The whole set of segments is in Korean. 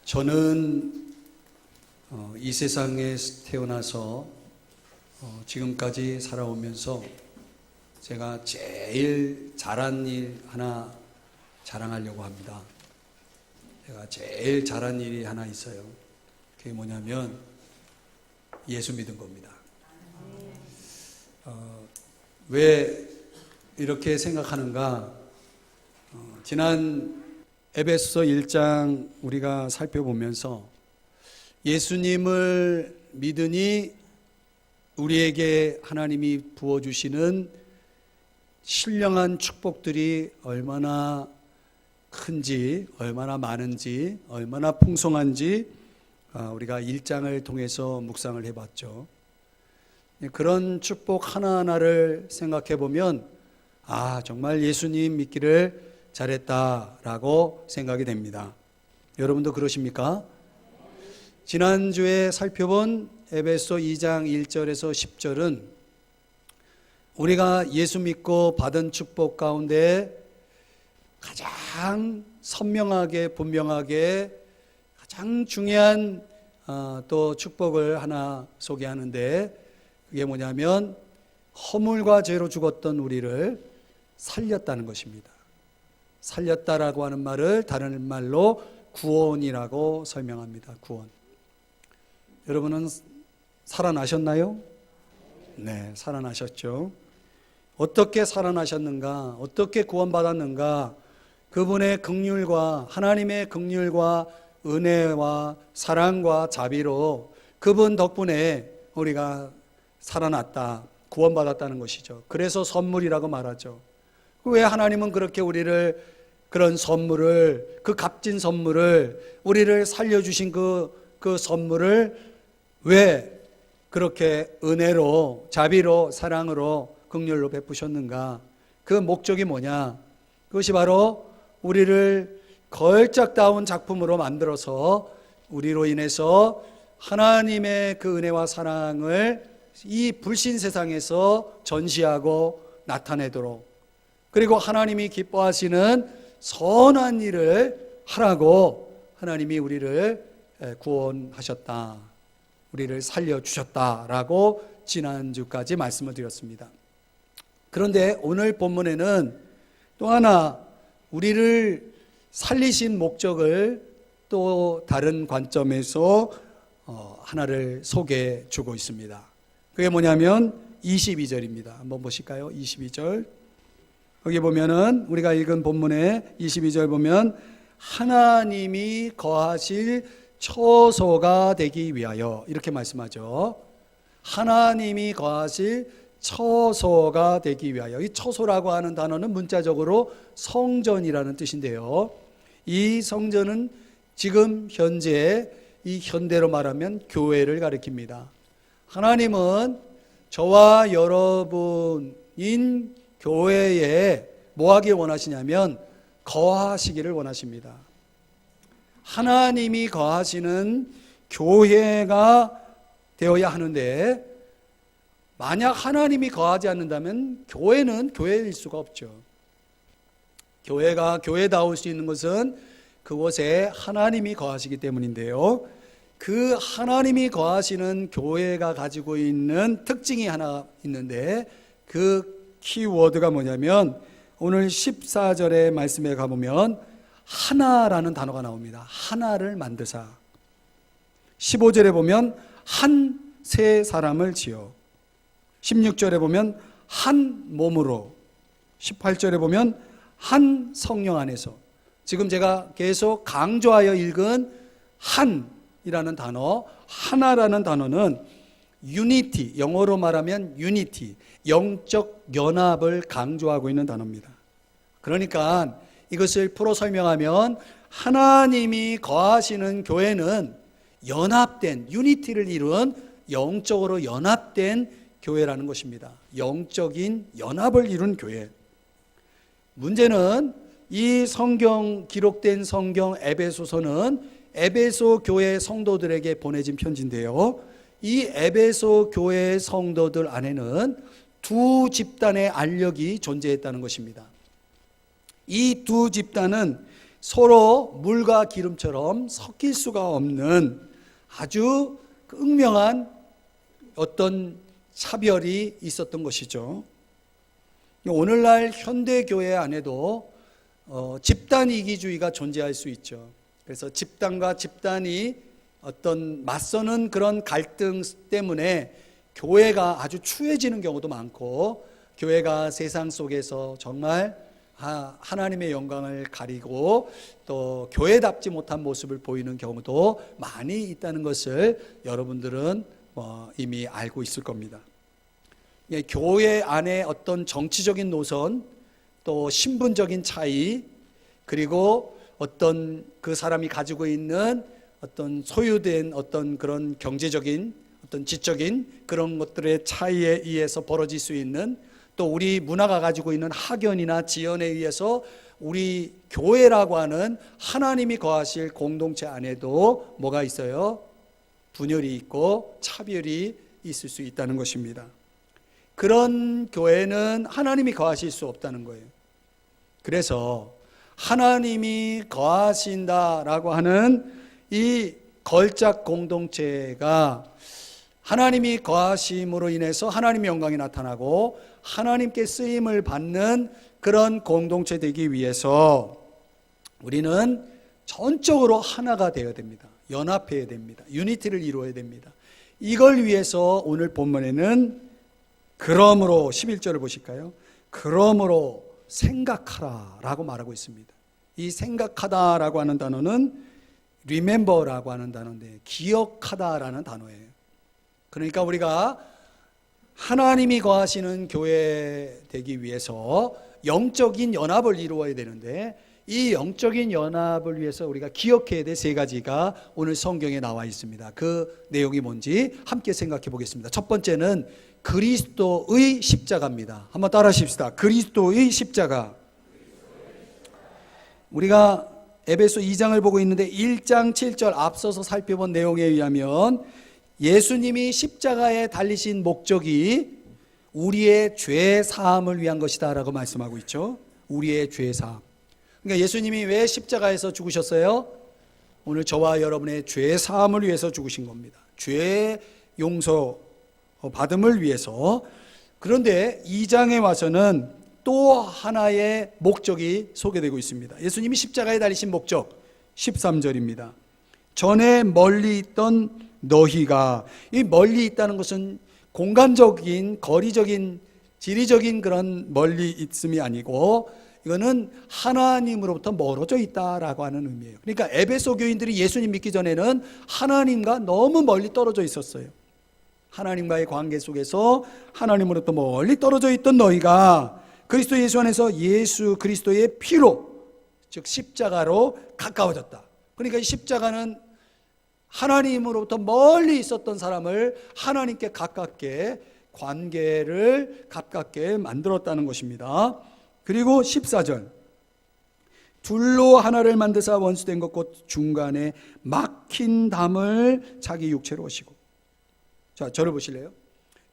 저는 이 세상에 태어나서 지금까지 살아오면서 제가 제일 잘한 일 하나 자랑하려고 합니다. 제가 제일 잘한 일이 하나 있어요. 그게 뭐냐면 예수 믿은 겁니다. 왜 이렇게 생각하는가? 지난 에베소서 1장 우리가 살펴보면서 예수님을 믿으니 우리에게 하나님이 부어주시는 신령한 축복들이 얼마나 큰지, 얼마나 많은지, 얼마나 풍성한지 우리가 1장을 통해서 묵상을 해봤죠. 그런 축복 하나하나를 생각해 보면 정말 예수님 믿기를 잘했다라고 생각이 됩니다. 여러분도 그러십니까? 지난주에 살펴본 에베소 2장 1절에서 10절은 우리가 예수 믿고 받은 축복 가운데 가장 선명하게 분명하게 가장 중요한 또 축복을 하나 소개하는데 그게 뭐냐면 허물과 죄로 죽었던 우리를 살렸다는 것입니다. 살렸다라고 하는 말을 다른 말로 구원이라고 설명합니다. 구원. 여러분은 살아나셨나요? 네, 살아나셨죠. 어떻게 살아나셨는가? 어떻게 구원받았는가? 그분의 긍휼과 하나님의 긍휼과 은혜와 사랑과 자비로 그분 덕분에 우리가 살아났다, 구원받았다는 것이죠. 그래서 선물이라고 말하죠. 왜 하나님은 그렇게 우리를 그런 선물을, 그 값진 선물을, 우리를 살려주신 그 선물을 왜 그렇게 은혜로, 자비로, 사랑으로, 긍휼로 베푸셨는가? 그 목적이 뭐냐? 그것이 바로 우리를 걸작다운 작품으로 만들어서 우리로 인해서 하나님의 그 은혜와 사랑을 이 불신 세상에서 전시하고 나타내도록, 그리고 하나님이 기뻐하시는 선한 일을 하라고 하나님이 우리를 구원하셨다, 우리를 살려주셨다라고 지난주까지 말씀을 드렸습니다. 그런데 오늘 본문에는 또 하나 우리를 살리신 목적을 또 다른 관점에서 하나를 소개해 주고 있습니다. 그게 뭐냐면 22절입니다. 한번 보실까요? 22절. 거기 보면은 우리가 읽은 본문의 22절 보면 하나님이 거하실 처소가 되기 위하여 이렇게 말씀하죠. 하나님이 거하실 처소가 되기 위하여. 이 처소라고 하는 단어는 문자적으로 성전이라는 뜻인데요. 이 성전은 지금 현재 이 현대로 말하면 교회를 가리킵니다. 하나님은 저와 여러분인 교회에 뭐 하길 원하시냐면 거하시기를 원하십니다. 하나님이 거하시는 교회가 되어야 하는데 만약 하나님이 거하지 않는다면 교회는 교회일 수가 없죠. 교회가 교회다울 수 있는 것은 그곳에 하나님이 거하시기 때문인데요. 그 하나님이 거하시는 교회가 가지고 있는 특징이 하나 있는데 그 키워드가 뭐냐면 오늘 14절의 말씀에 가보면 하나라는 단어가 나옵니다. 하나를 만드사. 15절에 보면 한 세 사람을 지어. 16절에 보면 한 몸으로. 18절에 보면 한 성령 안에서. 지금 제가 계속 강조하여 읽은 한이라는 단어, 하나라는 단어는 유니티, 영어로 말하면 유니티, 영적 연합을 강조하고 있는 단어입니다. 그러니까 이것을 풀어 설명하면 하나님이 거하시는 교회는 연합된, 유니티를 이룬 영적으로 연합된 교회라는 것입니다. 영적인 연합을 이룬 교회. 문제는 이 성경, 기록된 성경 에베소서는 에베소 교회 성도들에게 보내진 편지인데요. 이 에베소 교회 성도들 안에는 두 집단의 알력이 존재했다는 것입니다. 이 두 집단은 서로 물과 기름처럼 섞일 수가 없는 아주 극명한 어떤 차별이 있었던 것이죠. 오늘날 현대교회 안에도 집단 이기주의가 존재할 수 있죠. 그래서 집단과 집단이 어떤 맞서는 그런 갈등 때문에 교회가 아주 추해지는 경우도 많고, 교회가 세상 속에서 정말 하나님의 영광을 가리고 또 교회답지 못한 모습을 보이는 경우도 많이 있다는 것을 여러분들은 이미 알고 있을 겁니다. 교회 안에 어떤 정치적인 노선, 또 신분적인 차이, 그리고 어떤 그 사람이 가지고 있는 어떤 소유된 어떤 그런 경제적인 어떤 지적인 그런 것들의 차이에 의해서 벌어질 수 있는, 또 우리 문화가 가지고 있는 학연이나 지연에 의해서 우리 교회라고 하는 하나님이 거하실 공동체 안에도 뭐가 있어요? 분열이 있고 차별이 있을 수 있다는 것입니다. 그런 교회는 하나님이 거하실 수 없다는 거예요. 그래서 하나님이 거하신다라고 하는 이 걸작 공동체가 하나님이 거하심으로 인해서 하나님의 영광이 나타나고 하나님께 쓰임을 받는 그런 공동체 되기 위해서 우리는 전적으로 하나가 되어야 됩니다. 연합해야 됩니다. 유니티를 이루어야 됩니다. 이걸 위해서 오늘 본문에는 그러므로 11절을 보실까요? 그러므로 생각하라 라고 말하고 있습니다. 이 생각하다라고 하는 단어는 remember라고 하는 단어인데 기억하다라는 단어예요. 그러니까 우리가 하나님이 거하시는 교회 되기 위해서 영적인 연합을 이루어야 되는데, 이 영적인 연합을 위해서 우리가 기억해야 될 세 가지가 오늘 성경에 나와 있습니다. 그 내용이 뭔지 함께 생각해 보겠습니다. 첫 번째는 그리스도의 십자가입니다. 한번 따라 하십시다. 그리스도의 십자가. 우리가 에베소 2장을 보고 있는데 1장 7절 앞서서 살펴본 내용에 의하면 예수님이 십자가에 달리신 목적이 우리의 죄 사함을 위한 것이다 라고 말씀하고 있죠. 우리의 죄 사함. 그러니까 예수님이 왜 십자가에서 죽으셨어요? 오늘 저와 여러분의 죄 사함을 위해서 죽으신 겁니다. 죄 용서 받음을 위해서. 그런데 2장에 와서는 또 하나의 목적이 소개되고 있습니다. 예수님이 십자가에 달리신 목적 13절입니다. 전에 멀리 있던 너희가, 이 멀리 있다는 것은 공간적인 거리적인 지리적인 그런 멀리 있음이 아니고 이거는 하나님으로부터 멀어져 있다라고 하는 의미예요. 그러니까 에베소 교인들이 예수님 믿기 전에는 하나님과 너무 멀리 떨어져 있었어요. 하나님과의 관계 속에서 하나님으로부터 멀리 떨어져 있던 너희가 그리스도 예수 안에서 예수 그리스도의 피로, 즉 십자가로 가까워졌다. 그러니까 이 십자가는 하나님으로부터 멀리 있었던 사람을 하나님께 가깝게, 관계를 가깝게 만들었다는 것입니다. 그리고 14절, 둘로 하나를 만드사 원수된 것 곧 중간에 막힌 담을 자기 육체로 오시고. 자, 저를 보실래요?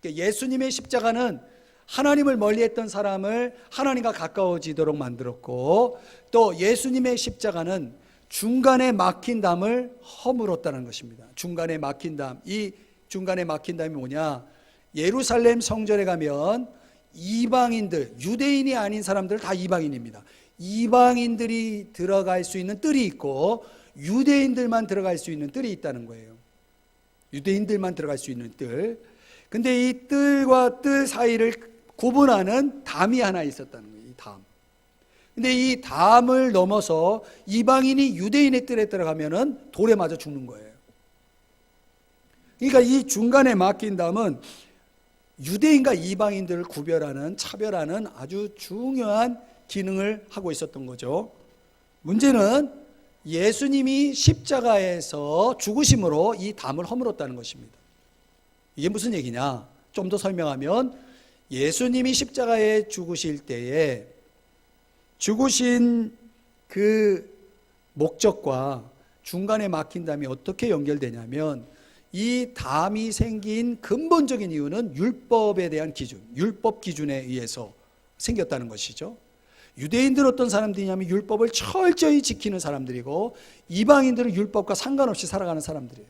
예수님의 십자가는 하나님을 멀리했던 사람을 하나님과 가까워지도록 만들었고, 또 예수님의 십자가는 중간에 막힌 담을 허물었다는 것입니다. 중간에 막힌 담, 이 중간에 막힌 담이 뭐냐? 예루살렘 성전에 가면 이방인들, 유대인이 아닌 사람들 다 이방인입니다. 이방인들이 들어갈 수 있는 뜰이 있고 유대인들만 들어갈 수 있는 뜰이 있다는 거예요. 유대인들만 들어갈 수 있는 뜰. 근데 이 뜰과 뜰 사이를 구분하는 담이 하나 있었다는 거예요. 이 담. 근데 이 담을 넘어서 이방인이 유대인의 뜰에 들어가면은 돌에 맞아 죽는 거예요. 그러니까 이 중간에 막힌 담은 유대인과 이방인들을 구별하는, 차별하는 아주 중요한 기능을 하고 있었던 거죠. 문제는 예수님이 십자가에서 죽으심으로 이 담을 허물었다는 것입니다. 이게 무슨 얘기냐? 좀 더 설명하면 예수님이 십자가에 죽으실 때에 죽으신 그 목적과 중간에 막힌 담이 어떻게 연결되냐면, 이 담이 생긴 근본적인 이유는 율법에 대한 기준, 율법 기준에 의해서 생겼다는 것이죠. 유대인들 어떤 사람들이냐면 율법을 철저히 지키는 사람들이고 이방인들은 율법과 상관없이 살아가는 사람들이에요.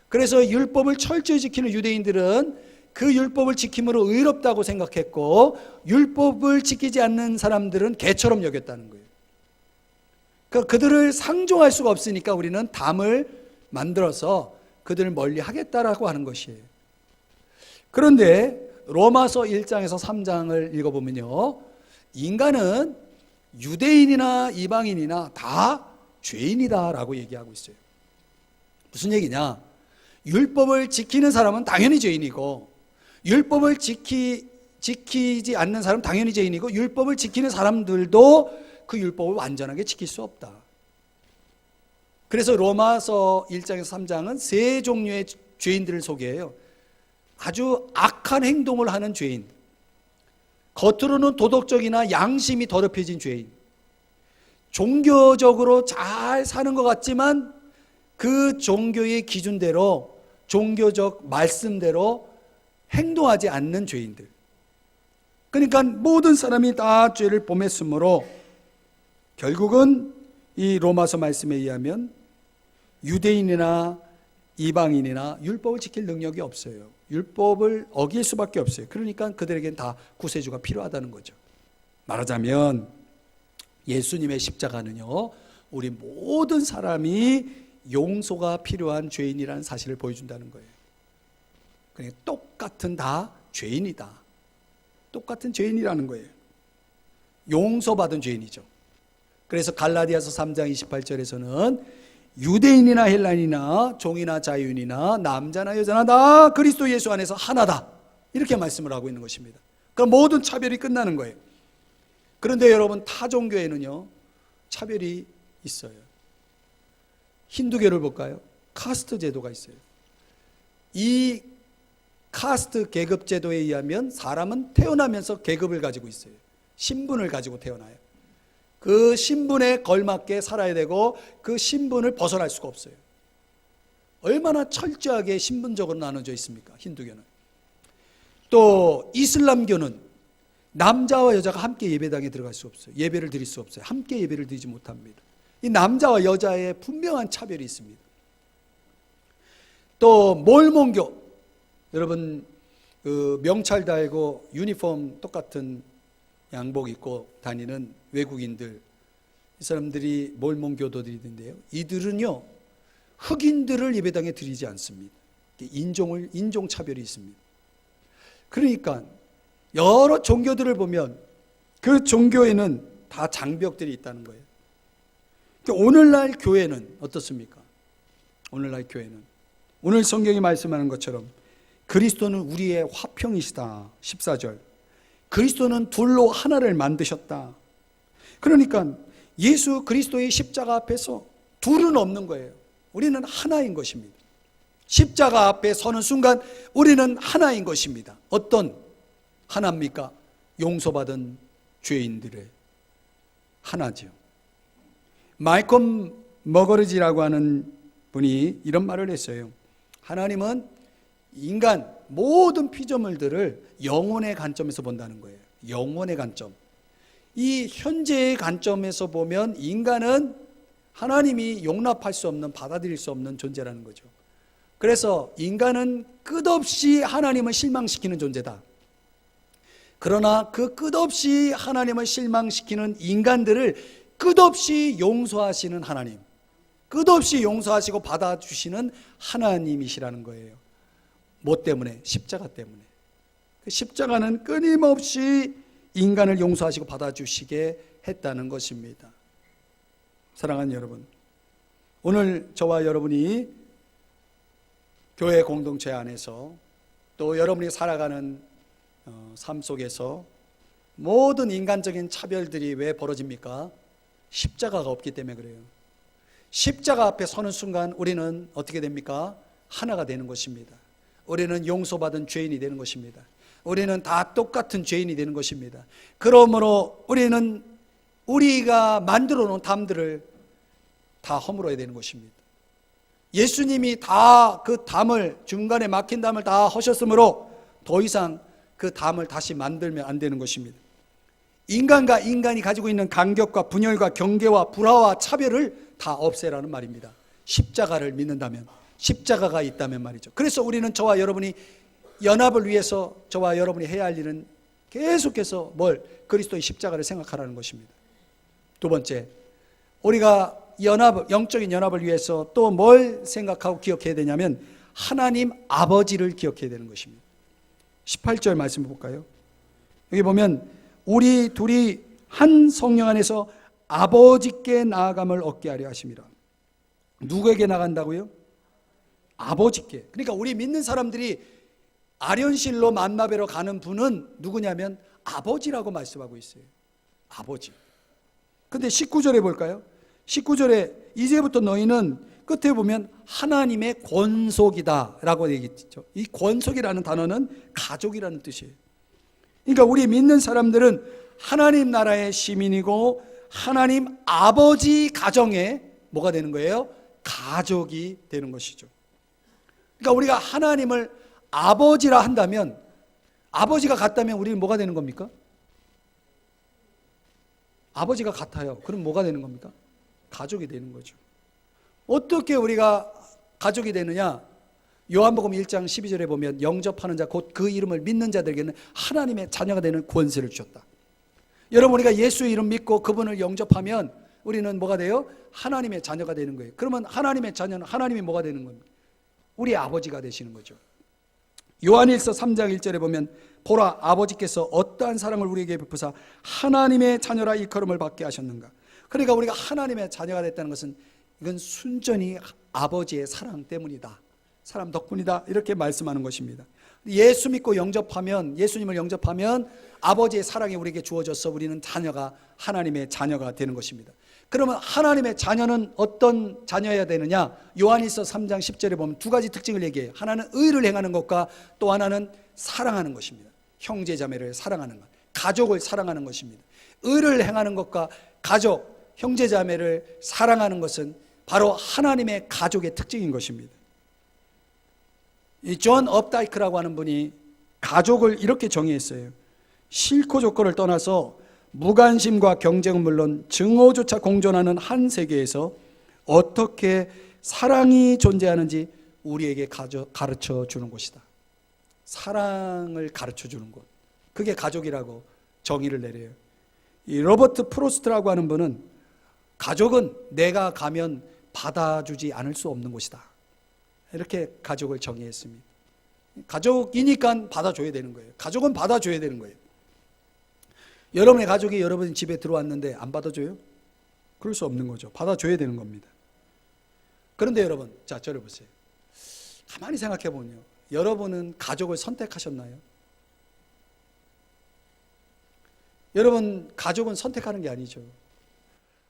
그래서 율법을 철저히 지키는 유대인들은 그 율법을 지킴으로 의롭다고 생각했고 율법을 지키지 않는 사람들은 개처럼 여겼다는 거예요. 그러니까 그들을 상종할 수가 없으니까 우리는 담을 만들어서 그들을 멀리 하겠다라고 하는 것이에요. 그런데 로마서 1장에서 3장을 읽어보면요, 인간은 유대인이나 이방인이나 다 죄인이다라고 얘기하고 있어요. 무슨 얘기냐? 율법을 지키는 사람은 당연히 죄인이고 율법을 지키지 않는 사람은 당연히 죄인이고 율법을 지키는 사람들도 그 율법을 완전하게 지킬 수 없다. 그래서 로마서 1장에서 3장은 세 종류의 죄인들을 소개해요. 아주 악한 행동을 하는 죄인, 겉으로는 도덕적이나 양심이 더럽혀진 죄인, 종교적으로 잘 사는 것 같지만 그 종교의 기준대로 종교적 말씀대로 행동하지 않는 죄인들. 그러니까 모든 사람이 다 죄를 범했으므로 결국은 이 로마서 말씀에 의하면 유대인이나 이방인이나 율법을 지킬 능력이 없어요. 율법을 어길 수밖에 없어요. 그러니까 그들에겐 다 구세주가 필요하다는 거죠. 말하자면 예수님의 십자가는요, 우리 모든 사람이 용서가 필요한 죄인이라는 사실을 보여준다는 거예요. 그러니까 똑같은 다 죄인이다. 똑같은 죄인이라는 거예요. 용서받은 죄인이죠. 그래서 갈라디아서 3장 28절에서는 유대인이나 헬라인이나 종이나 자유인이나 남자나 여자나 다 그리스도 예수 안에서 하나다, 이렇게 말씀을 하고 있는 것입니다. 그러니까 모든 차별이 끝나는 거예요. 그런데 여러분, 타 종교에는요 차별이 있어요. 힌두교를 볼까요? 카스트 제도가 있어요. 이 카스트 계급 제도에 의하면 사람은 태어나면서 계급을 가지고 있어요. 신분을 가지고 태어나요. 그 신분에 걸맞게 살아야 되고 그 신분을 벗어날 수가 없어요. 얼마나 철저하게 신분적으로 나눠져 있습니까? 힌두교는. 또 이슬람교는 남자와 여자가 함께 예배당에 들어갈 수 없어요. 예배를 드릴 수 없어요. 함께 예배를 드리지 못합니다. 이 남자와 여자의 분명한 차별이 있습니다. 또 몰몬교, 여러분 그 명찰 달고 유니폼 똑같은 양복 입고 다니는 외국인들, 이 사람들이 몰몬교도들인데요, 이들은요 흑인들을 예배당에 드리지 않습니다. 인종차별이 있습니다. 그러니까 여러 종교들을 보면 그 종교에는 다 장벽들이 있다는 거예요. 그러니까 오늘날 교회는 어떻습니까? 오늘날 교회는 오늘 성경이 말씀하는 것처럼 그리스도는 우리의 화평이시다. 14절. 그리스도는 둘로 하나를 만드셨다. 그러니까 예수 그리스도의 십자가 앞에서 둘은 없는 거예요. 우리는 하나인 것입니다. 십자가 앞에 서는 순간 우리는 하나인 것입니다. 어떤 하나입니까? 용서받은 죄인들의 하나죠. 마이컴 머거리지라고 하는 분이 이런 말을 했어요. 하나님은 인간 모든 피조물들을 영혼의 관점에서 본다는 거예요. 영혼의 관점. 이 현재의 관점에서 보면 인간은 하나님이 용납할 수 없는, 받아들일 수 없는 존재라는 거죠. 그래서 인간은 끝없이 하나님을 실망시키는 존재다. 그러나 그 끝없이 하나님을 실망시키는 인간들을 끝없이 용서하시는 하나님, 끝없이 용서하시고 받아주시는 하나님이시라는 거예요. 뭐 때문에? 십자가 때문에. 그 십자가는 끊임없이 인간을 용서하시고 받아주시게 했다는 것입니다. 사랑하는 여러분, 오늘 저와 여러분이 교회 공동체 안에서 또 여러분이 살아가는 삶 속에서 모든 인간적인 차별들이 왜 벌어집니까? 십자가가 없기 때문에 그래요. 십자가 앞에 서는 순간 우리는 어떻게 됩니까? 하나가 되는 것입니다. 우리는 용서받은 죄인이 되는 것입니다. 우리는 다 똑같은 죄인이 되는 것입니다. 그러므로 우리는 우리가 만들어 놓은 담들을 다 허물어야 되는 것입니다. 예수님이 다 그 담을, 중간에 막힌 담을 다 하셨으므로 더 이상 그 담을 다시 만들면 안 되는 것입니다. 인간과 인간이 가지고 있는 간격과 분열과 경계와 불화와 차별을 다 없애라는 말입니다. 십자가를 믿는다면, 십자가가 있다면 말이죠. 그래서 우리는 저와 여러분이 연합을 위해서 저와 여러분이 해야 할 일은 계속해서 그리스도의 십자가를 생각하라는 것입니다. 두 번째, 우리가 영적인 연합을 위해서 또 뭘 생각하고 기억해야 되냐면 하나님 아버지를 기억해야 되는 것입니다. 18절 말씀 볼까요? 여기 보면 우리 둘이 한 성령 안에서 아버지께 나아감을 얻게 하려 하심이라. 누구에게 나간다고요? 아버지께. 그러니까 우리 믿는 사람들이 아련실로 만나뵈러 가는 분은 누구냐면 아버지라고 말씀하고 있어요. 아버지. 근데 19절에 볼까요? 19절에 이제부터 너희는 끝에 보면 하나님의 권속이다 라고 얘기했죠. 이 권속이라는 단어는 가족이라는 뜻이에요. 그러니까 우리 믿는 사람들은 하나님 나라의 시민이고 하나님 아버지 가정에 뭐가 되는 거예요? 가족이 되는 것이죠. 그러니까 우리가 하나님을 아버지라 한다면, 아버지가 같다면 우리는 뭐가 되는 겁니까? 아버지가 같아요. 그럼 뭐가 되는 겁니까? 가족이 되는 거죠. 어떻게 우리가 가족이 되느냐? 요한복음 1장 12절에 보면 영접하는 자 곧 그 이름을 믿는 자들에게는 하나님의 자녀가 되는 권세를 주셨다. 여러분, 우리가 예수의 이름 믿고 그분을 영접하면 우리는 뭐가 돼요? 하나님의 자녀가 되는 거예요. 그러면 하나님의 자녀는 하나님이 뭐가 되는 겁니까? 우리 아버지가 되시는 거죠. 요한일서 3장 1절에 보면 보라, 아버지께서 어떠한 사랑을 우리에게 베푸사 하나님의 자녀라 일컬음을 받게 하셨는가. 그러니까 우리가 하나님의 자녀가 됐다는 것은 이건 순전히 아버지의 사랑 때문이다, 사람 덕분이다, 이렇게 말씀하는 것입니다. 예수 믿고 영접하면, 예수님을 영접하면 아버지의 사랑이 우리에게 주어져서 우리는 자녀가, 하나님의 자녀가 되는 것입니다. 그러면 하나님의 자녀는 어떤 자녀여야 되느냐? 요한일서 3장 10절에 보면 두 가지 특징을 얘기해요. 하나는 의를 행하는 것과 또 하나는 사랑하는 것입니다. 형제 자매를 사랑하는 것, 가족을 사랑하는 것입니다. 의를 행하는 것과 가족, 형제 자매를 사랑하는 것은 바로 하나님의 가족의 특징인 것입니다. 이 존 업다이크라고 하는 분이 가족을 이렇게 정의했어요. 싫고 조건을 떠나서 무관심과 경쟁은 물론 증오조차 공존하는 한 세계에서 어떻게 사랑이 존재하는지 우리에게 가르쳐 주는 곳이다. 사랑을 가르쳐 주는 곳, 그게 가족이라고 정의를 내려요. 이 로버트 프로스트라고 하는 분은 가족은 내가 가면 받아주지 않을 수 없는 곳이다, 이렇게 가족을 정의했습니다. 가족이니까 받아줘야 되는 거예요. 가족은 받아줘야 되는 거예요. 여러분의 가족이 여러분 집에 들어왔는데 안 받아줘요? 그럴 수 없는 거죠. 받아줘야 되는 겁니다. 그런데 여러분, 자, 저를 보세요. 가만히 생각해 보면요, 여러분은 가족을 선택하셨나요? 여러분, 가족은 선택하는 게 아니죠.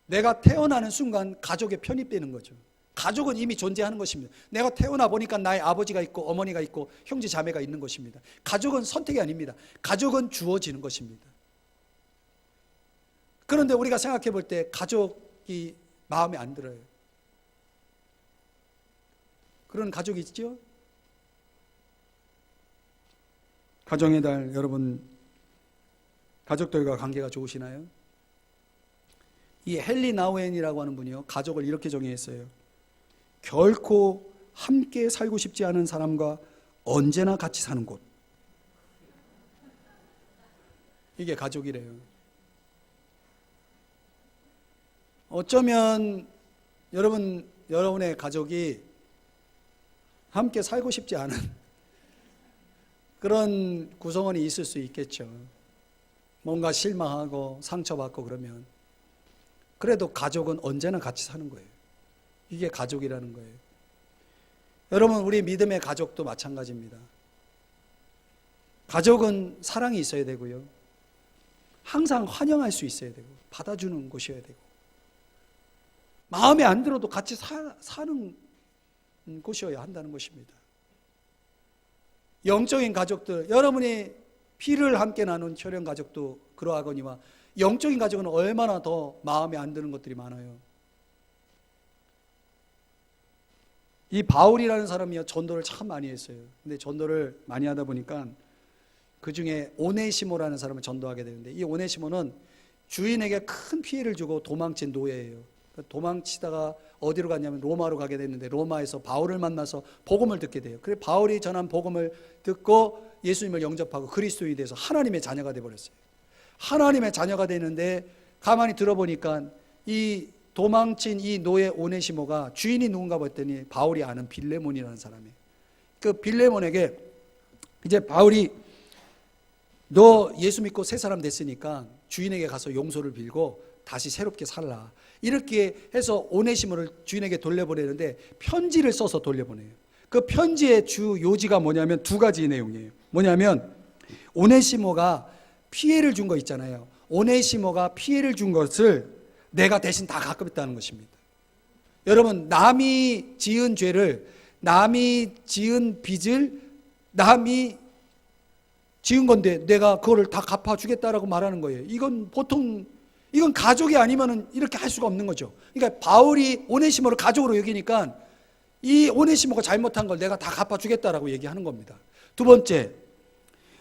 내가 태어나는 순간 가족에 편입되는 거죠. 가족은 이미 존재하는 것입니다. 내가 태어나 보니까 나의 아버지가 있고 어머니가 있고 형제 자매가 있는 것입니다. 가족은 선택이 아닙니다. 가족은 주어지는 것입니다. 그런데 우리가 생각해 볼 때 가족이 마음에 안 들어요. 그런 가족이 있죠? 가정의 달, 여러분 가족들과 관계가 좋으시나요? 이 헨리 나우엔이라고 하는 분이요, 가족을 이렇게 정의했어요. 결코 함께 살고 싶지 않은 사람과 언제나 같이 사는 곳, 이게 가족이래요. 어쩌면 여러분의 가족이 함께 살고 싶지 않은 그런 구성원이 있을 수 있겠죠. 뭔가 실망하고 상처받고 그러면. 그래도 가족은 언제나 같이 사는 거예요. 이게 가족이라는 거예요. 여러분, 우리 믿음의 가족도 마찬가지입니다. 가족은 사랑이 있어야 되고요, 항상 환영할 수 있어야 되고 받아주는 곳이어야 되고, 마음에 안 들어도 같이 사는 곳이어야 한다는 것입니다. 영적인 가족들, 여러분이 피를 함께 나눈 혈연 가족도 그러하거니와 영적인 가족은 얼마나 더 마음에 안 드는 것들이 많아요. 이 바울이라는 사람이 전도를 참 많이 했어요. 근데 전도를 많이 하다 보니까 그 중에 오네시모라는 사람을 전도하게 되는데, 이 오네시모는 주인에게 큰 피해를 주고 도망친 노예예요. 도망치다가 어디로 갔냐면 로마로 가게 됐는데 로마에서 바울을 만나서 복음을 듣게 돼요. 그래 바울이 전한 복음을 듣고 예수님을 영접하고 그리스도인이 돼서 하나님의 자녀가 되어버렸어요. 하나님의 자녀가 되는데 가만히 들어보니까 이 도망친 이 노예 오네시모가 주인이 누군가 봤더니 바울이 아는 빌레몬이라는 사람이에요. 그 빌레몬에게 이제 바울이 너 예수 믿고 새 사람 됐으니까 주인에게 가서 용서를 빌고 다시 새롭게 살라. 이렇게 해서 오네시모를 주인에게 돌려보내는데 편지를 써서 돌려보내요. 그 편지의 주 요지가 뭐냐면 두 가지 내용이에요. 뭐냐면 오네시모가 피해를 준 거 있잖아요. 오네시모가 피해를 준 것을 내가 대신 다 갚겠다는 것입니다. 여러분, 남이 지은 죄를, 남이 지은 빚을 남이 지은 건데 내가 그거를 다 갚아주겠다라고 말하는 거예요. 이건 보통 이건 가족이 아니면은 이렇게 할 수가 없는 거죠. 그러니까 바울이 오네시모를 가족으로 여기니까 이 오네시모가 잘못한 걸 내가 다 갚아주겠다라고 얘기하는 겁니다. 두 번째,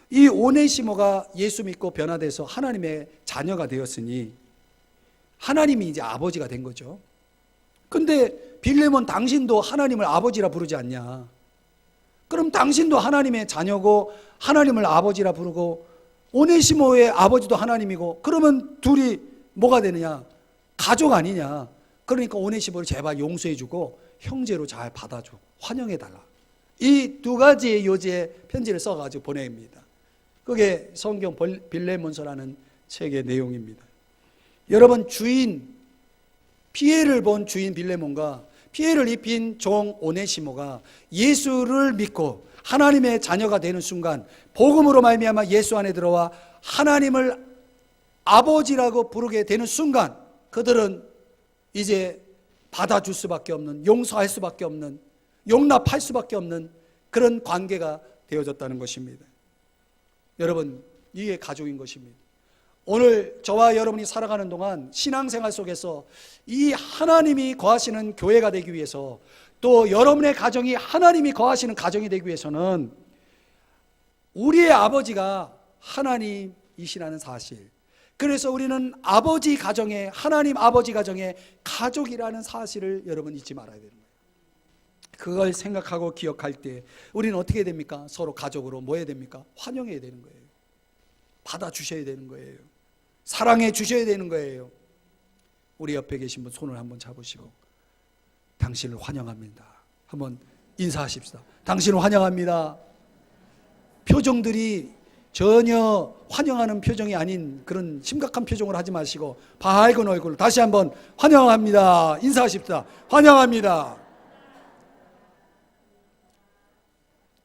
이 오네시모가 예수 믿고 변화돼서 하나님의 자녀가 되었으니 하나님이 이제 아버지가 된 거죠. 근데 빌레몬 당신도 하나님을 아버지라 부르지 않냐? 그럼 당신도 하나님의 자녀고 하나님을 아버지라 부르고 오네시모의 아버지도 하나님이고 그러면 둘이 뭐가 되느냐? 가족 아니냐? 그러니까 오네시모를 제발 용서해주고 형제로 잘 받아줘. 환영해달라. 이 두 가지의 요지의 편지를 써가지고 보냅니다. 그게 성경 빌레몬서라는 책의 내용입니다. 여러분, 피해를 본 주인 빌레몬과 피해를 입힌 종 오네시모가 예수를 믿고 하나님의 자녀가 되는 순간 복음으로 말미암아 예수 안에 들어와 하나님을 아버지라고 부르게 되는 순간 그들은 이제 받아줄 수밖에 없는, 용서할 수밖에 없는, 용납할 수밖에 없는 그런 관계가 되어졌다는 것입니다. 여러분, 이게 가족인 것입니다. 오늘 저와 여러분이 살아가는 동안 신앙생활 속에서 이 하나님이 거하시는 교회가 되기 위해서 또 여러분의 가정이 하나님이 거하시는 가정이 되기 위해서는 우리의 아버지가 하나님이시라는 사실, 그래서 우리는 아버지 가정에, 하나님 아버지 가정에 가족이라는 사실을 여러분 잊지 말아야 되는 거예요. 그걸 생각하고 기억할 때 우리는 어떻게 됩니까? 서로 가족으로 뭐 해야 됩니까? 환영해야 되는 거예요. 받아주셔야 되는 거예요. 사랑해 주셔야 되는 거예요. 우리 옆에 계신 분 손을 한번 잡으시고 당신을 환영합니다. 한번 인사하십시다. 당신을 환영합니다. 표정들이 전혀 환영하는 표정이 아닌 그런 심각한 표정을 하지 마시고 밝은 얼굴로 다시 한번 환영합니다. 인사하십시다. 환영합니다.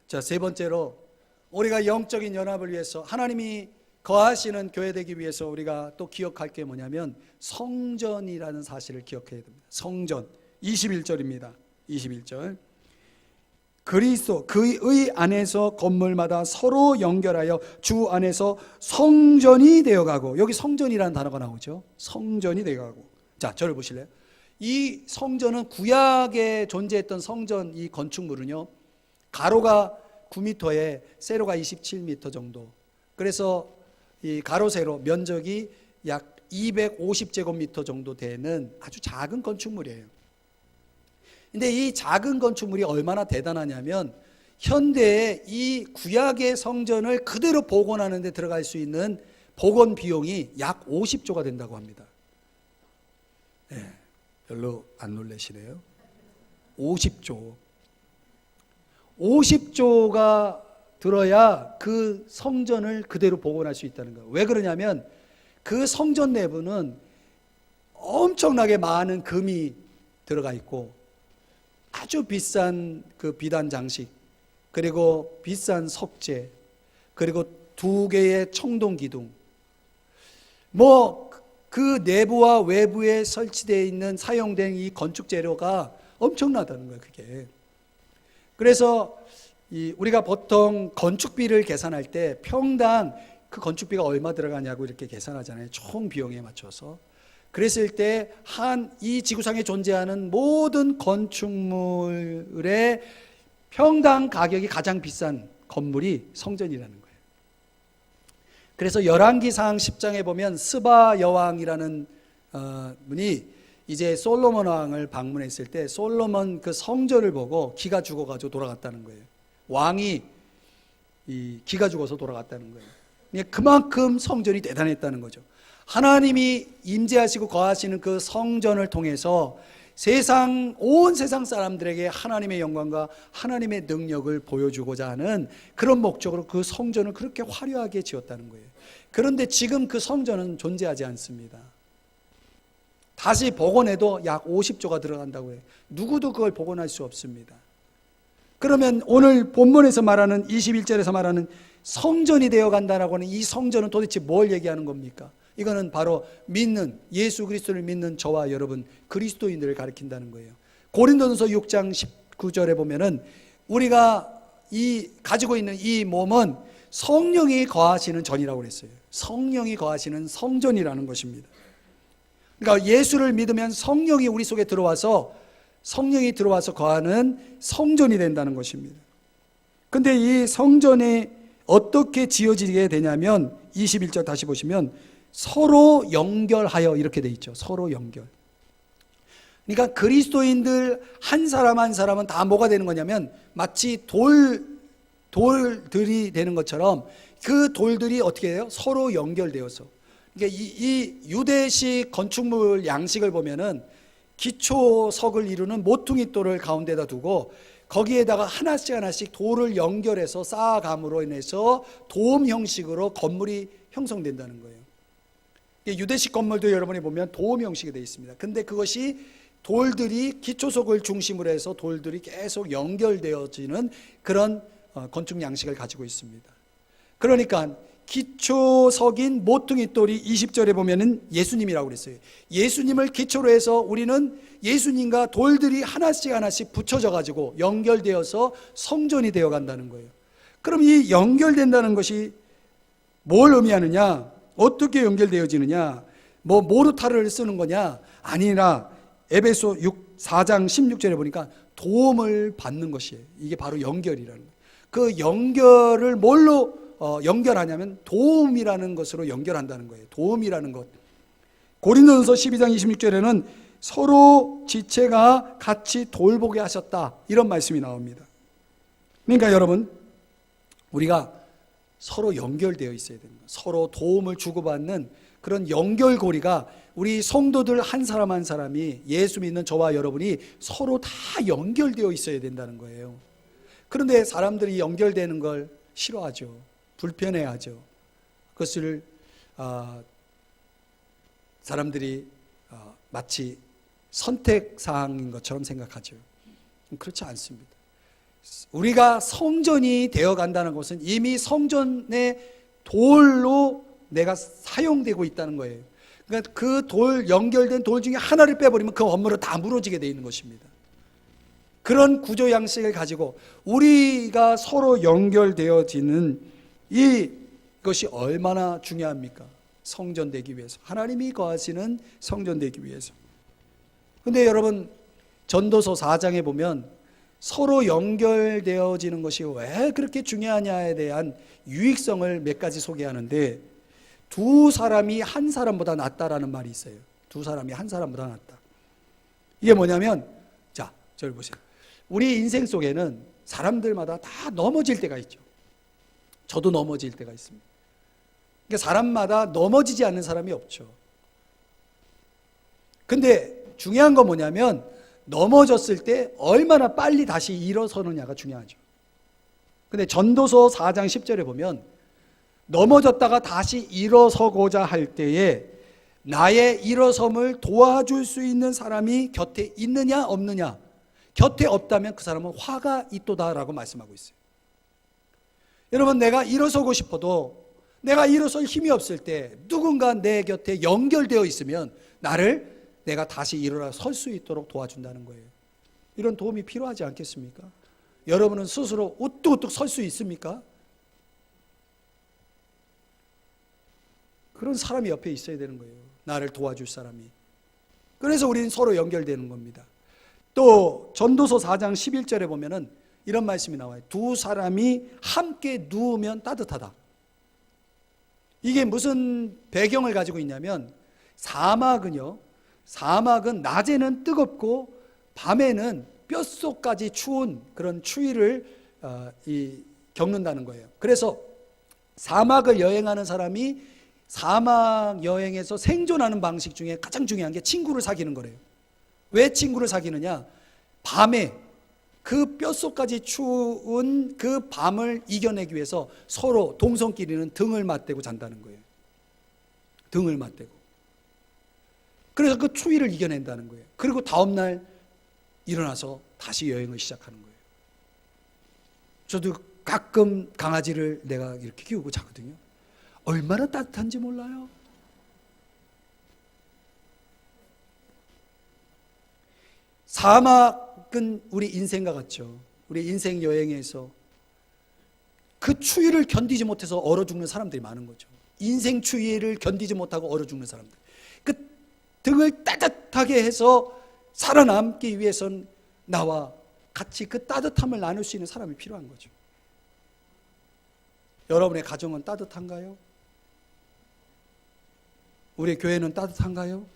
자, 세 번째로 우리가 영적인 연합을 위해서 하나님이 거하시는 교회 되기 위해서 우리가 또 기억할 게 뭐냐면 성전이라는 사실을 기억해야 됩니다. 성전 21절입니다. 21절. 그리스도 그의 안에서 건물마다 서로 연결하여 주 안에서 성전이 되어가고, 여기 성전이라는 단어가 나오죠. 성전이 되어가고. 자, 저를 보실래요? 이 성전은 구약에 존재했던 성전, 이 건축물은요, 가로가 9m에 세로가 27m 정도. 그래서 이 가로 세로 면적이 약 250제곱미터 정도 되는 아주 작은 건축물이에요. 근데 이 작은 건축물이 얼마나 대단하냐면 현대의 이 구약의 성전을 그대로 복원하는 데 들어갈 수 있는 복원 비용이 약 50조가 된다고 합니다. 네, 별로 안 놀라시네요. 50조가 들어야 그 성전을 그대로 복원할 수 있다는 거예요. 왜 그러냐면 그 성전 내부는 엄청나게 많은 금이 들어가 있고 아주 비싼 그 비단 장식, 그리고 비싼 석재, 그리고 2개의 청동 기둥, 뭐 그 내부와 외부에 설치되어 있는 사용된 이 건축 재료가 엄청나다는 거예요. 그게. 그래서 우리가 보통 건축비를 계산할 때 평당 그 건축비가 얼마 들어가냐고 이렇게 계산하잖아요. 총 비용에 맞춰서. 그랬을 때 이 지구상에 존재하는 모든 건축물의 평당 가격이 가장 비싼 건물이 성전이라는 거예요. 그래서 열왕기상 10장에 보면 스바 여왕이라는 분이 이제 솔로몬 왕을 방문했을 때 솔로몬 그 성전을 보고 기가 죽어가지고 돌아갔다는 거예요. 왕이 기가 죽어서 돌아갔다는 거예요. 그만큼 성전이 대단했다는 거죠. 하나님이 임재하시고 거하시는 그 성전을 통해서 온 세상 사람들에게 하나님의 영광과 하나님의 능력을 보여주고자 하는 그런 목적으로 그 성전을 그렇게 화려하게 지었다는 거예요. 그런데 지금 그 성전은 존재하지 않습니다. 다시 복원해도 약 50조가 들어간다고 해요. 누구도 그걸 복원할 수 없습니다. 그러면 오늘 본문에서 말하는 21절에서 말하는 성전이 되어 간다라고 하는 이 성전은 도대체 뭘 얘기하는 겁니까? 이거는 바로 믿는 예수 그리스도를 믿는 저와 여러분 그리스도인들을 가리킨다는 거예요. 고린도전서 6장 19절에 보면은 우리가 가지고 있는 이 몸은 성령이 거하시는 전이라고 그랬어요. 성령이 거하시는 성전이라는 것입니다. 그러니까 예수를 믿으면 성령이 우리 속에 들어와서 거하는 성전이 된다는 것입니다. 근데 이 성전이 어떻게 지어지게 되냐면 21절 다시 보시면 서로 연결하여 이렇게 돼 있죠. 서로 연결. 그러니까 그리스도인들 한 사람 한 사람은 다 뭐가 되는 거냐면 마치 돌들이 되는 것처럼 그 돌들이 어떻게 해요? 서로 연결되어서. 그러니까 이 유대식 건축물 양식을 보면은 기초석을 이루는 모퉁이 돌을 가운데다 두고 거기에다가 하나씩 돌을 연결해서 쌓아감으로 인해서 도움 형식으로 건물이 형성된다는 거예요. 유대식 건물도 여러분이 보면 도움 형식이 되어 있습니다. 근데 그것이 돌들이 기초석을 중심으로 해서 돌들이 계속 연결되어지는 그런 건축 양식을 가지고 있습니다. 그러니까 기초석인 모퉁이 돌이 20절에 보면은 예수님이라고 그랬어요. 예수님을 기초로 해서 우리는 예수님과 돌들이 하나씩 붙여져 가지고 연결되어서 성전이 되어 간다는 거예요. 그럼 이 연결된다는 것이 뭘 의미하느냐? 어떻게 연결되어지느냐? 모르타르를 쓰는 거냐? 아니라 에베소 4장 16절에 보니까 도움을 받는 것이에요. 이게 바로 연결이라는 거예요. 그 연결을 뭘로 연결하냐면 도움이라는 것으로 연결한다는 거예요. 도움이라는 것. 고린도전서 12장 26절에는 서로 지체가 같이 돌보게 하셨다, 이런 말씀이 나옵니다. 그러니까 여러분, 우리가 서로 연결되어 있어야 됩니다. 서로 도움을 주고받는 그런 연결고리가 우리 성도들 한 사람 한 사람이, 예수 믿는 저와 여러분이 서로 다 연결되어 있어야 된다는 거예요. 그런데 사람들이 연결되는 걸 싫어하죠. 불편해하죠. 그것을 사람들이 마치 선택사항인 것처럼 생각하죠. 그렇지 않습니다. 우리가 성전이 되어 간다는 것은 이미 성전의 돌로 내가 사용되고 있다는 거예요. 그러니까 그 연결된 돌 중에 하나를 빼버리면 그 건물은 다 무너지게 되어 있는 것입니다. 그런 구조 양식을 가지고 우리가 서로 연결되어지는 이것이 얼마나 중요합니까? 성전 되기 위해서, 하나님이 거하시는 성전 되기 위해서. 근데 여러분, 전도서 4장에 보면 서로 연결되어지는 것이 왜 그렇게 중요하냐에 대한 유익성을 몇 가지 소개하는데, 두 사람이 한 사람보다 낫다라는 말이 있어요. 두 사람이 한 사람보다 낫다. 이게 뭐냐면, 자, 저를 보세요. 우리 인생 속에는 사람들마다 다 넘어질 때가 있죠. 저도 넘어질 때가 있습니다. 그러니까 사람마다 넘어지지 않는 사람이 없죠. 근데 중요한 건 뭐냐면, 넘어졌을 때 얼마나 빨리 다시 일어서느냐가 중요하죠. 근데 전도서 4장 10절에 보면 넘어졌다가 다시 일어서고자 할 때에 나의 일어섬을 도와줄 수 있는 사람이 곁에 있느냐 없느냐, 곁에 없다면 그 사람은 화가 있도다라고 말씀하고 있어요. 여러분, 내가 일어서고 싶어도 내가 일어설 힘이 없을 때 누군가 내 곁에 연결되어 있으면 내가 다시 일어나 설 수 있도록 도와준다는 거예요. 이런 도움이 필요하지 않겠습니까? 여러분은 스스로 우뚝우뚝 설 수 있습니까? 그런 사람이 옆에 있어야 되는 거예요. 나를 도와줄 사람이. 그래서 우리는 서로 연결되는 겁니다. 또 전도서 4장 11절에 보면은 이런 말씀이 나와요. 두 사람이 함께 누우면 따뜻하다. 이게 무슨 배경을 가지고 있냐면 사막은 낮에는 뜨겁고 밤에는 뼛속까지 추운 그런 추위를 겪는다는 거예요. 그래서 사막을 여행하는 사람이 사막 여행에서 생존하는 방식 중에 가장 중요한 게 친구를 사귀는 거래요. 왜 친구를 사귀느냐? 밤에 그 뼛속까지 추운 그 밤을 이겨내기 위해서 서로 동성끼리는 등을 맞대고 잔다는 거예요. 등을 맞대고. 그래서 그 추위를 이겨낸다는 거예요. 그리고 다음날 일어나서 다시 여행을 시작하는 거예요. 저도 가끔 강아지를 내가 이렇게 키우고 자거든요. 얼마나 따뜻한지 몰라요. 사막은 우리 인생과 같죠. 우리 인생 여행에서 그 추위를 견디지 못해서 얼어 죽는 사람들이 많은 거죠. 인생 추위를 견디지 못하고 얼어 죽는 사람들. 그 등을 따뜻하게 해서 살아남기 위해선 나와 같이 그 따뜻함을 나눌 수 있는 사람이 필요한 거죠. 여러분의 가정은 따뜻한가요? 우리 교회는 따뜻한가요?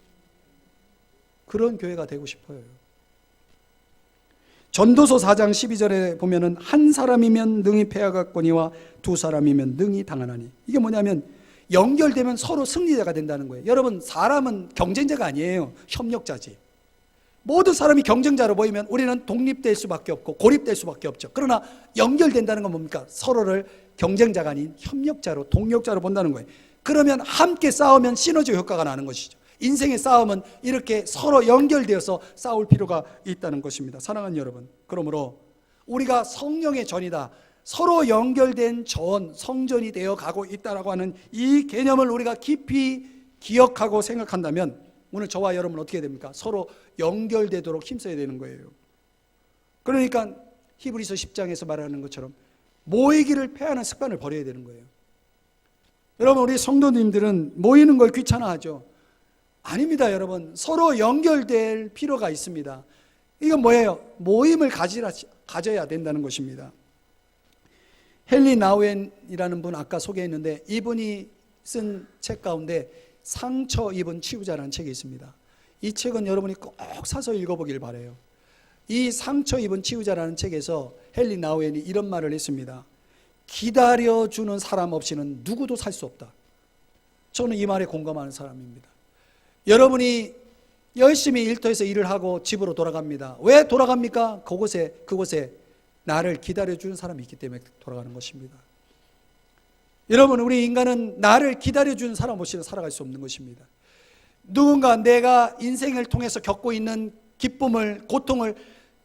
그런 교회가 되고 싶어요. 전도서 4장 12절에 보면은 한 사람이면 능히 패하겠거니와 두 사람이면 능히 당하나니. 이게 뭐냐면 연결되면 서로 승리자가 된다는 거예요. 여러분, 사람은 경쟁자가 아니에요. 협력자지. 모든 사람이 경쟁자로 보이면 우리는 독립될 수밖에 없고 고립될 수밖에 없죠. 그러나 연결된다는 건 뭡니까? 서로를 경쟁자가 아닌 협력자로, 동력자로 본다는 거예요. 그러면 함께 싸우면 시너지 효과가 나는 것이죠. 인생의 싸움은 이렇게 서로 연결되어서 싸울 필요가 있다는 것입니다. 사랑하는 여러분, 그러므로 우리가 성령의 전이다, 서로 연결된 전, 성전이 되어 가고 있다라고 하는 이 개념을 우리가 깊이 기억하고 생각한다면 오늘 저와 여러분은 어떻게 됩니까? 서로 연결되도록 힘써야 되는 거예요. 그러니까 히브리서 10장에서 말하는 것처럼 모이기를 패하는 습관을 버려야 되는 거예요. 여러분, 우리 성도님들은 모이는 걸 귀찮아하죠. 아닙니다. 여러분, 서로 연결될 필요가 있습니다. 이건 뭐예요? 모임을 가져야 된다는 것입니다. 헨리 나우엔이라는 분 아까 소개했는데 이분이 쓴 책 가운데 상처 입은 치유자라는 책이 있습니다. 이 책은 여러분이 꼭 사서 읽어보길 바라요. 이 상처 입은 치유자라는 책에서 헨리 나우엔이 이런 말을 했습니다. 기다려주는 사람 없이는 누구도 살 수 없다. 저는 이 말에 공감하는 사람입니다. 여러분이 열심히 일터에서 일을 하고 집으로 돌아갑니다. 왜 돌아갑니까? 그곳에 나를 기다려주는 사람이 있기 때문에 돌아가는 것입니다. 여러분, 우리 인간은 나를 기다려주는 사람 없이는 살아갈 수 없는 것입니다. 누군가 내가 인생을 통해서 겪고 있는 기쁨을, 고통을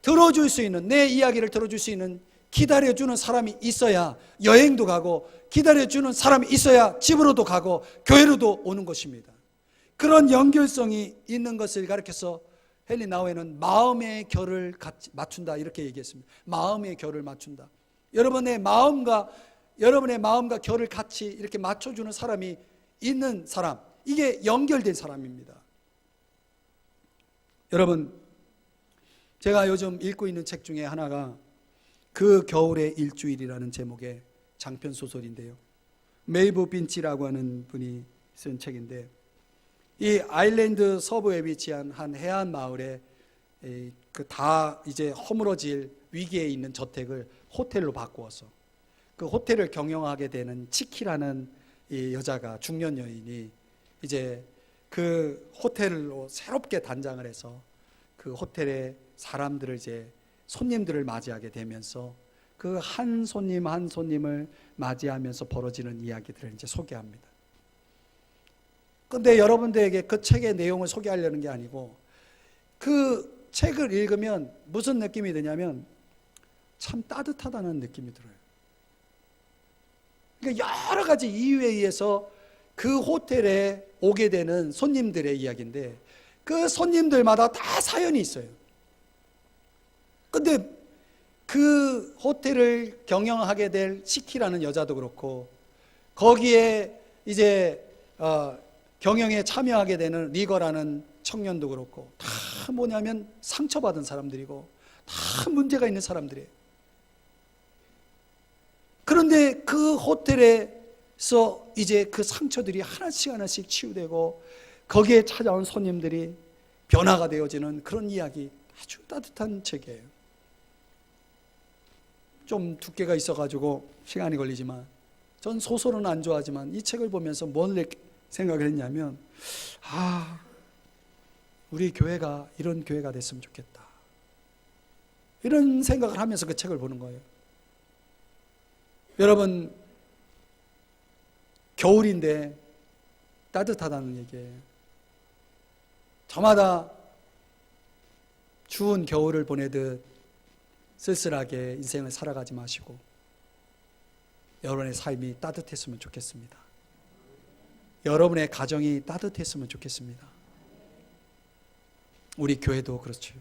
들어줄 수 있는, 내 이야기를 들어줄 수 있는 기다려주는 사람이 있어야 여행도 가고, 기다려주는 사람이 있어야 집으로도 가고 교회로도 오는 것입니다. 그런 연결성이 있는 것을 가르쳐서 헨리 나우엔은 마음의 결을 맞춘다 이렇게 얘기했습니다. 마음의 결을 맞춘다. 여러분의 마음과 결을 같이 이렇게 맞춰주는 사람이 있는 사람, 이게 연결된 사람입니다. 여러분, 제가 요즘 읽고 있는 책 중에 하나가 그 겨울의 일주일이라는 제목의 장편 소설인데요. 메이브 빈치라고 하는 분이 쓴 책인데, 이 아일랜드 서부에 위치한 한 해안 마을에 그 다 이제 허물어질 위기에 있는 저택을 호텔로 바꾸어서 그 호텔을 경영하게 되는 치키라는 이 여자가, 중년 여인이 이제 그 호텔로 새롭게 단장을 해서 그 호텔에 사람들을 이제 손님들을 맞이하게 되면서 그 한 손님 한 손님을 맞이하면서 벌어지는 이야기들을 이제 소개합니다. 근데 여러분들에게 그 책의 내용을 소개하려는 게 아니고, 그 책을 읽으면 무슨 느낌이 드냐면 참 따뜻하다는 느낌이 들어요. 그러니까 여러 가지 이유에 의해서 그 호텔에 오게 되는 손님들의 이야기인데, 그 손님들마다 다 사연이 있어요. 근데 그 호텔을 경영하게 될 치키라는 여자도 그렇고, 거기에 이제 경영에 참여하게 되는 리거라는 청년도 그렇고, 다 뭐냐면 상처받은 사람들이고 다 문제가 있는 사람들이에요. 그런데 그 호텔에 그래서 이제 그 상처들이 하나씩 하나씩 치유되고 거기에 찾아온 손님들이 변화가 되어지는 그런 이야기, 아주 따뜻한 책이에요. 좀 두께가 있어가지고 시간이 걸리지만, 전 소설은 안 좋아하지만 이 책을 보면서 뭘 생각을 했냐면, 우리 교회가 이런 교회가 됐으면 좋겠다, 이런 생각을 하면서 그 책을 보는 거예요. 여러분, 겨울인데 따뜻하다는 얘기예요. 저마다 추운 겨울을 보내듯 쓸쓸하게 인생을 살아가지 마시고 여러분의 삶이 따뜻했으면 좋겠습니다. 여러분의 가정이 따뜻했으면 좋겠습니다. 우리 교회도 그렇죠.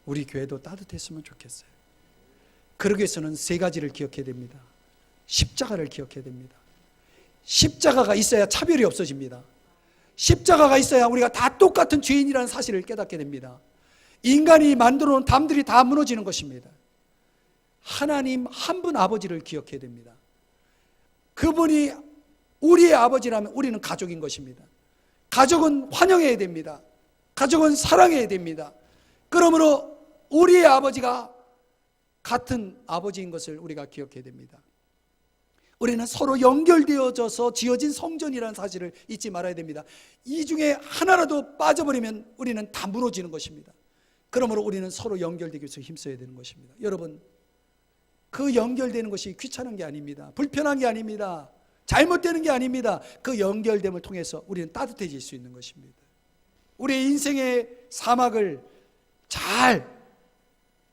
우리 교회도 따뜻했으면 좋겠어요. 그러기 위해서는 세 가지를 기억해야 됩니다. 십자가를 기억해야 됩니다. 십자가가 있어야 차별이 없어집니다. 십자가가 있어야 우리가 다 똑같은 죄인이라는 사실을 깨닫게 됩니다. 인간이 만들어 놓은 담들이 다 무너지는 것입니다. 하나님 한 분 아버지를 기억해야 됩니다. 그분이 우리의 아버지라면 우리는 가족인 것입니다. 가족은 환영해야 됩니다. 가족은 사랑해야 됩니다. 그러므로 우리의 아버지가 같은 아버지인 것을 우리가 기억해야 됩니다. 우리는 서로 연결되어져서 지어진 성전이라는 사실을 잊지 말아야 됩니다. 이 중에 하나라도 빠져버리면 우리는 다 무너지는 것입니다. 그러므로 우리는 서로 연결되기 위해서 힘써야 되는 것입니다. 여러분, 그 연결되는 것이 귀찮은 게 아닙니다. 불편한 게 아닙니다. 잘못되는 게 아닙니다. 그 연결됨을 통해서 우리는 따뜻해질 수 있는 것입니다. 우리의 인생의 사막을 잘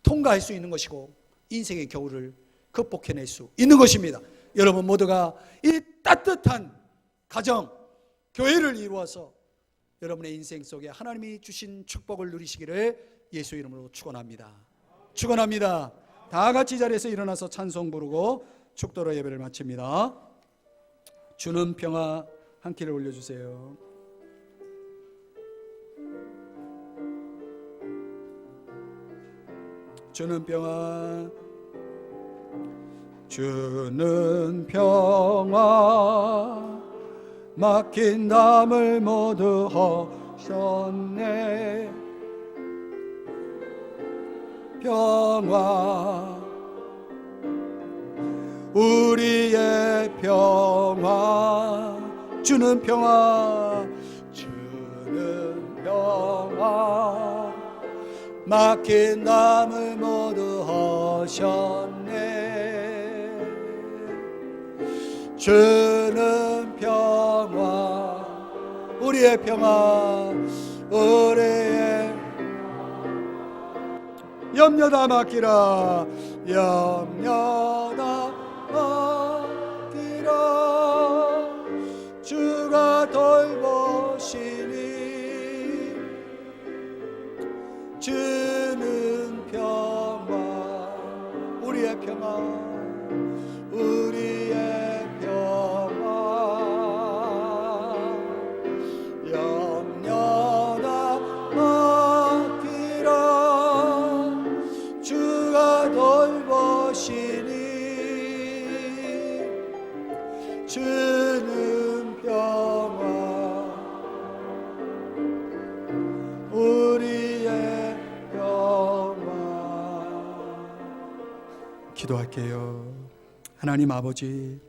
통과할 수 있는 것이고 인생의 겨울을 극복해낼 수 있는 것입니다. 여러분 모두가 이 따뜻한 가정, 교회를 이루어서 여러분의 인생 속에 하나님이 주신 축복을 누리시기를 예수 이름으로 축원합니다. 축원합니다. 다 같이 자리에서 일어나서 찬송 부르고 축도로 예배를 마칩니다. 주는 평화, 한 키를 올려주세요. 주는 평화, 주는 평화, 막힌 담을 모두 허셨네. 평화, 우리의 평화, 주는 평화, 주는 평화, 막힌 담을 모두 허셨네. 주는 평화, 우리의 평화, 우리의 염려다 맡기라, 염려다 맡기라. 주가 돌보시니 주는 평화, 우리의 평화, 우리의 평화, 염려다 맡기라. 주가 돌보시니 주는 평화, 우리의 평화. 기도할게요. 하나님 아버지,